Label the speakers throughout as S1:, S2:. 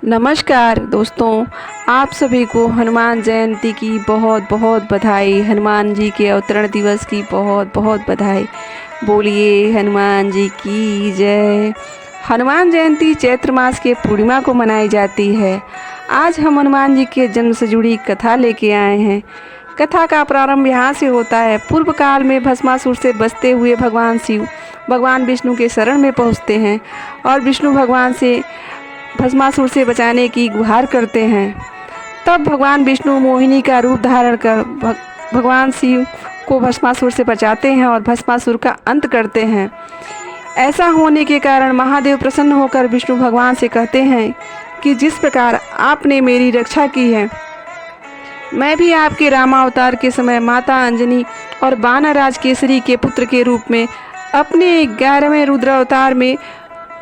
S1: नमस्कार दोस्तों, आप सभी को हनुमान जयंती की बहुत बहुत बधाई। हनुमान जी के अवतरण दिवस की बहुत बहुत बधाई। बोलिए हनुमान जी की जय। हनुमान जयंती चैत्र मास के पूर्णिमा को मनाई जाती है। आज हम हनुमान जी के जन्म से जुड़ी कथा लेके आए हैं। कथा का प्रारंभ यहाँ से होता है। पूर्व काल में भस्मासुर से बचते हुए भगवान शिव भगवान विष्णु के शरण में पहुँचते हैं और विष्णु भगवान से भस्मासुर से बचाने की गुहार करते हैं। तब भगवान विष्णु मोहिनी का रूप धारण कर भगवान शिव को भस्मासुर से बचाते हैं और भस्मासुर का अंत करते हैं। ऐसा होने के कारण महादेव प्रसन्न होकर विष्णु भगवान से कहते हैं कि जिस प्रकार आपने मेरी रक्षा की है, मैं भी आपके रामावतार के समय माता अंजनी और वानरराज केसरी के पुत्र के रूप में अपने 11वें रुद्र अवतार में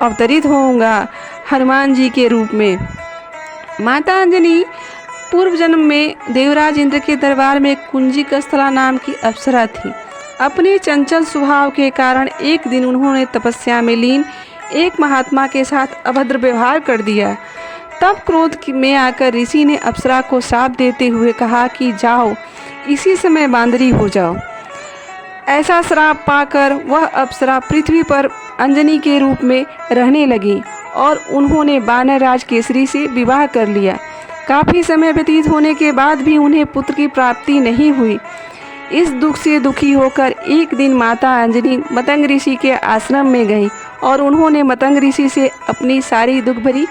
S1: अवतरित होऊंगा, हनुमान जी के रूप में। माता अंजनी पूर्व जन्म में देवराज इंद्र के दरबार में कुंजिक स्थला नाम की अप्सरा थी। अपने चंचल स्वभाव के कारण एक दिन उन्होंने तपस्या में लीन एक महात्मा के साथ अभद्र व्यवहार कर दिया। तब क्रोध में आकर ऋषि ने अप्सरा को श्राप देते हुए कहा कि जाओ, इसी समय बांदरी हो जाओ। ऐसा श्राप पाकर वह अप्सरा पृथ्वी पर अंजनी के रूप में रहने लगी और उन्होंने वानरराज केसरी से विवाह कर लिया। काफ़ी समय व्यतीत होने के बाद भी उन्हें पुत्र की प्राप्ति नहीं हुई। इस दुख से दुखी होकर एक दिन माता अंजनी मतंग ऋषि के आश्रम में गई और उन्होंने मतंग ऋषि से अपनी सारी दुख भरी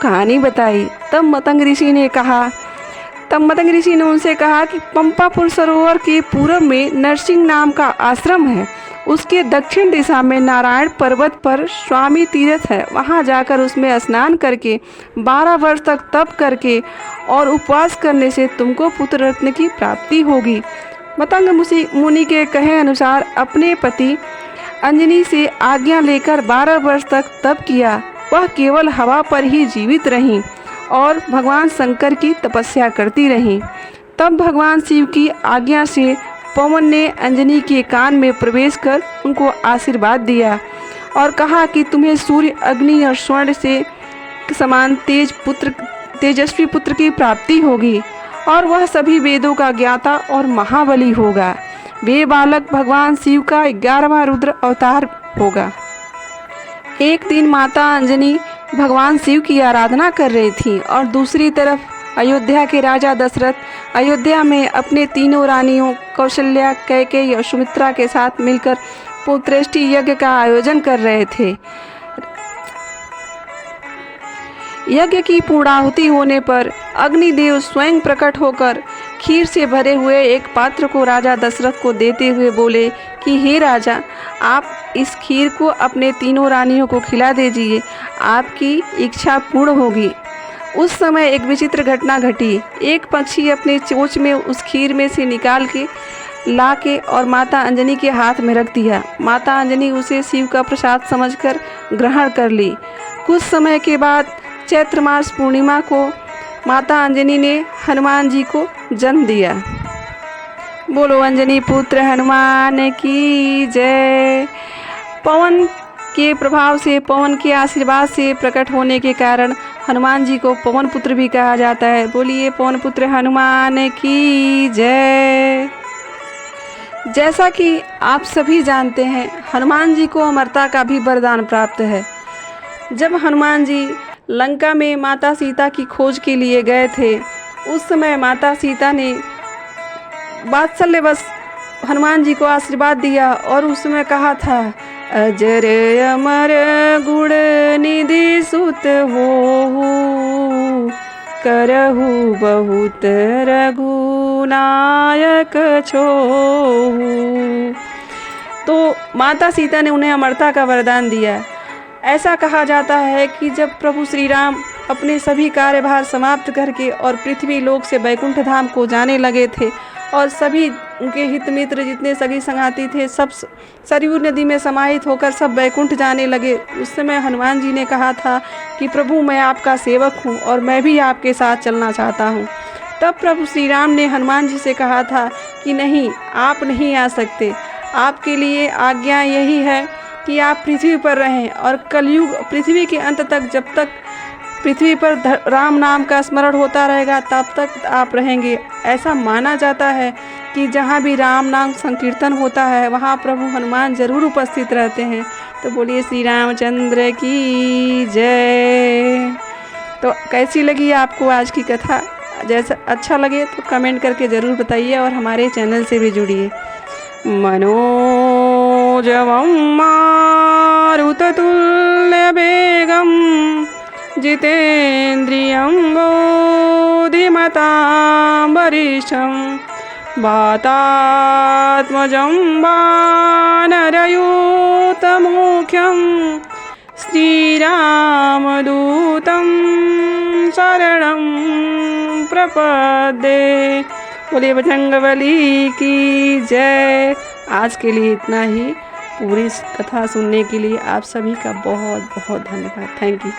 S1: कहानी बताई। तब मतंग ऋषि ने उनसे कहा कि पंपापुर सरोवर के पूर्व में नरसिंह नाम का आश्रम है। उसके दक्षिण दिशा में नारायण पर्वत पर स्वामी तीर्थ है। वहाँ जाकर उसमें स्नान करके 12 वर्ष तक तप करके और उपवास करने से तुमको पुत्र रत्न की प्राप्ति होगी। मतंग मुनि के कहे अनुसार अपने पति अंजनी से आज्ञा लेकर 12 वर्ष तक तप किया। वह केवल हवा पर ही जीवित रहीं और भगवान शंकर की तपस्या करती रहीं। तब भगवान शिव की आज्ञा से पवन ने अंजनी के कान में प्रवेश कर उनको आशीर्वाद दिया और कहा कि तुम्हें सूर्य, अग्नि और स्वर्ण से समान तेजस्वी पुत्र की प्राप्ति होगी और वह सभी वेदों का ज्ञाता और महाबली होगा। वे बालक भगवान शिव का 11वां रुद्र अवतार होगा। एक दिन माता अंजनी भगवान शिव की आराधना कर रही थी और दूसरी तरफ अयोध्या के राजा दशरथ अयोध्या में अपने तीनों रानियों कौशल्या, कैकेयी और सुमित्रा के साथ मिलकर पुत्रेष्टि यज्ञ का आयोजन कर रहे थे। यज्ञ की पूर्णाहुति होने पर अग्निदेव स्वयं प्रकट होकर खीर से भरे हुए एक पात्र को राजा दशरथ को देते हुए बोले कि हे राजा, आप इस खीर को अपने तीनों रानियों को खिला दीजिए, आपकी इच्छा पूर्ण होगी। उस समय एक विचित्र घटना घटी। एक पक्षी अपने चोंच में उस खीर में से निकाल के ला के और माता अंजनी के हाथ में रख दिया। माता अंजनी उसे शिव का प्रसाद समझकर ग्रहण कर ली। कुछ समय के बाद चैत्र मास पूर्णिमा को माता अंजनी ने हनुमान जी को जन्म दिया। बोलो अंजनी पुत्र हनुमान की जय। पवन के प्रभाव से, पवन के आशीर्वाद से प्रकट होने के कारण हनुमान जी को पवन पुत्र भी कहा जाता है। बोलिए पवन पुत्र हनुमान की जय। जैसा कि आप सभी जानते हैं, हनुमान जी को अमरता का भी वरदान प्राप्त है। जब हनुमान जी लंका में माता सीता की खोज के लिए गए थे, उस समय माता सीता ने वात्सल्यवश हनुमान जी को आशीर्वाद दिया और उस समय कहा था, अजर अमर गुण निधि सुत होहु, करहु बहुत रघुनायक छोहु। तो माता सीता ने उन्हें अमरता का वरदान दिया। ऐसा कहा जाता है कि जब प्रभु श्री राम अपने सभी कार्यभार समाप्त करके और पृथ्वी लोक से बैकुंठ धाम को जाने लगे थे और सभी उनके हित मित्र जितने सगी संगाती थे सब सरयू नदी में समाहित होकर सब बैकुंठ जाने लगे, उस समय हनुमान जी ने कहा था कि प्रभु मैं आपका सेवक हूँ और मैं भी आपके साथ चलना चाहता हूँ। तब प्रभु श्री राम ने हनुमान जी से कहा था कि नहीं, आप नहीं आ सकते। आपके लिए आज्ञा यही है कि आप पृथ्वी पर रहें और कलयुग पृथ्वी के अंत तक, जब तक पृथ्वी पर राम नाम का स्मरण होता रहेगा तब तक आप रहेंगे। ऐसा माना जाता है कि जहाँ भी राम नाम संकीर्तन होता है वहाँ प्रभु हनुमान ज़रूर उपस्थित रहते हैं। तो बोलिए श्री रामचंद्र की जय। तो कैसी लगी आपको आज की कथा? जैसा अच्छा लगे तो कमेंट करके ज़रूर बताइए और हमारे चैनल से भी जुड़िए। मनोजवं मारुततुल्यवेगं जितेन्द्रियं बुद्धिमतां वरिष्ठं वातात्मजं वानरयूथमुख्यं श्रीरामदूतं शरणं प्रपद्ये। बोलिए बजरंगबली की जय। आज के लिए इतना ही। पूरी कथा सुनने के लिए आप सभी का बहुत बहुत धन्यवाद। Thank you.